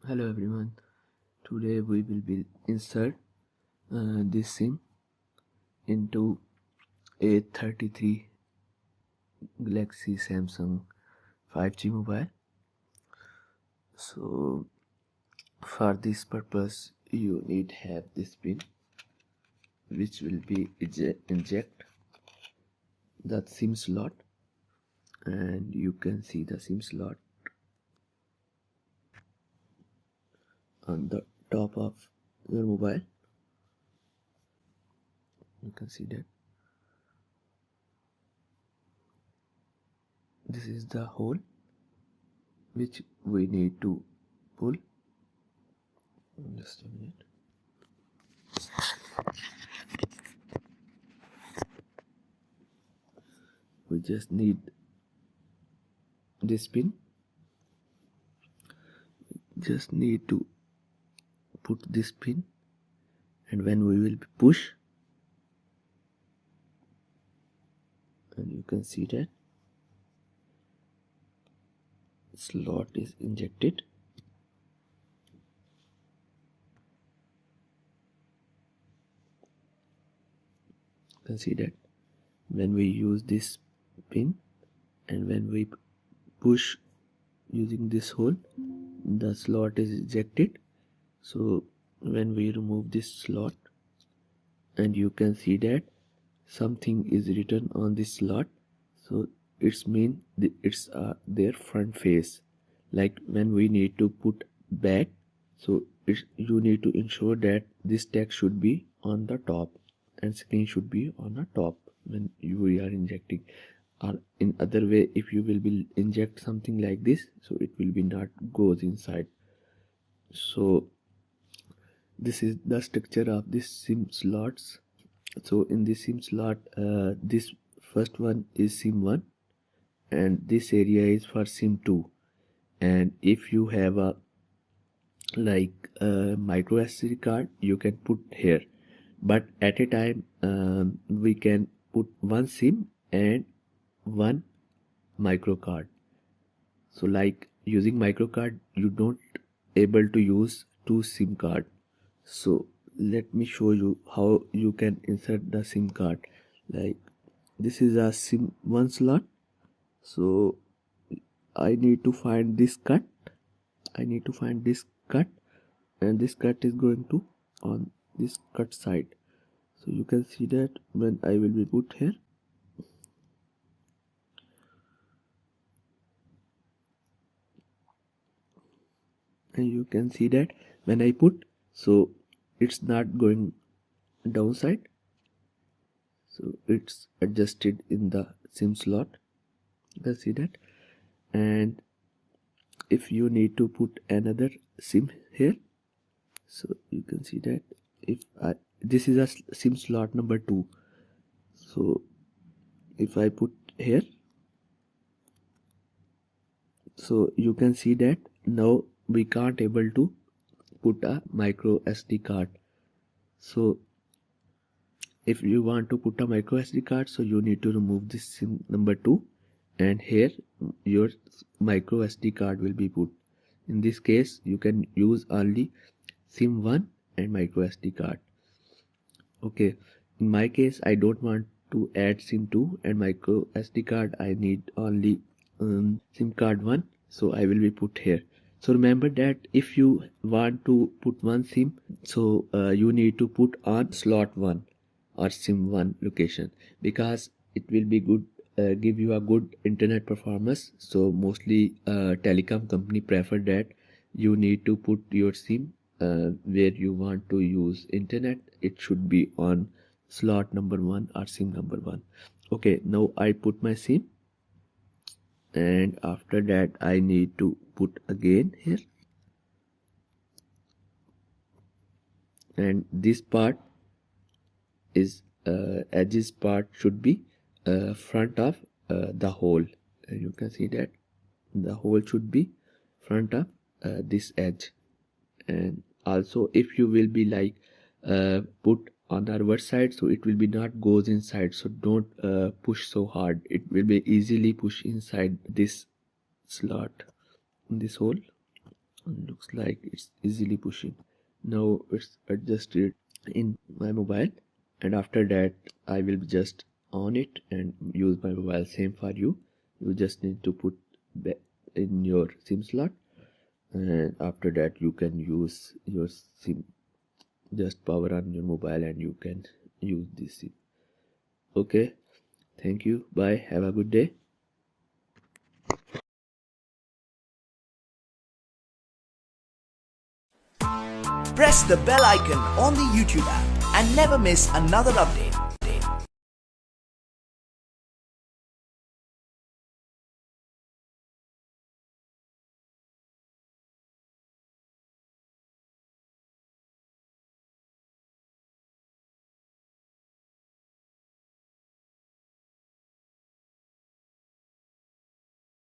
Hello everyone, today we will be insert this SIM into A33 Galaxy Samsung 5G mobile. So for this purpose you need have this pin which will be inject the SIM slot, and you can see the SIM slot on the top of your mobile. You can see that this is the hole which we need to pull. Just a minute. We just need this pin, just need to put this pin, and when we will push, and you can see that slot is injected. You can see that when we use this pin and when we push using this hole, the slot is ejected. So when we remove this slot, and you can see that something is written on this slot, so it's mean it's their front face. Like when we need to put back, so you need to ensure that this text should be on the top and screen should be on the top when you are injecting. Or in other way, if you will be inject something like this, so it will be not goes inside. So this is the structure of this SIM slots. So in this SIM slot, this first one is SIM 1 and this area is for SIM 2. And if you have a micro SD card, you can put here, but at a time we can put one SIM and one micro card. So like using micro card, you don't able to use two SIM card. So let me show you how you can insert the SIM card. Like this is a SIM 1 slot, so I need to find this cut. And this cut is going to on this cut side. So you can see that when I will be put here, and you can see that when I put, so it's not going downside, so it's adjusted in the SIM slot. You can see that. And if you need to put another SIM here, so you can see that if this is a SIM slot number 2, so if I put here, so you can see that now we can't able to put a micro SD card. So if you want to put a micro SD card, so you need to remove this SIM number 2, and here your micro SD card will be put. In this case you can use only SIM 1 and micro SD card. Okay, in my case I don't want to add SIM 2 and micro SD card. I need only SIM card 1, so I will be put here. So remember that if you want to put one SIM, so you need to put on slot 1 or SIM 1 location, because it will be good, give you a good internet performance. So mostly telecom company prefer that you need to put your SIM where you want to use internet. It should be on slot number 1 or SIM number 1. Okay, now I put my SIM, and after that I need to put again here, and this part is edges part should be front of the hole, and you can see that the hole should be front of this edge. And also if you will be like put on the reverse side, so it will be not goes inside, so don't push so hard, it will be easily push inside this slot in this hole. Looks like it's easily pushing. Now it's adjusted in my mobile, and after that I will just on it and use my mobile. Same for you. You just need to put in your SIM slot, and after that you can use your SIM. Just power on your mobile and you can use this SIM. Okay, thank you, bye, have a good day. Press the bell icon on the YouTube app and never miss another update.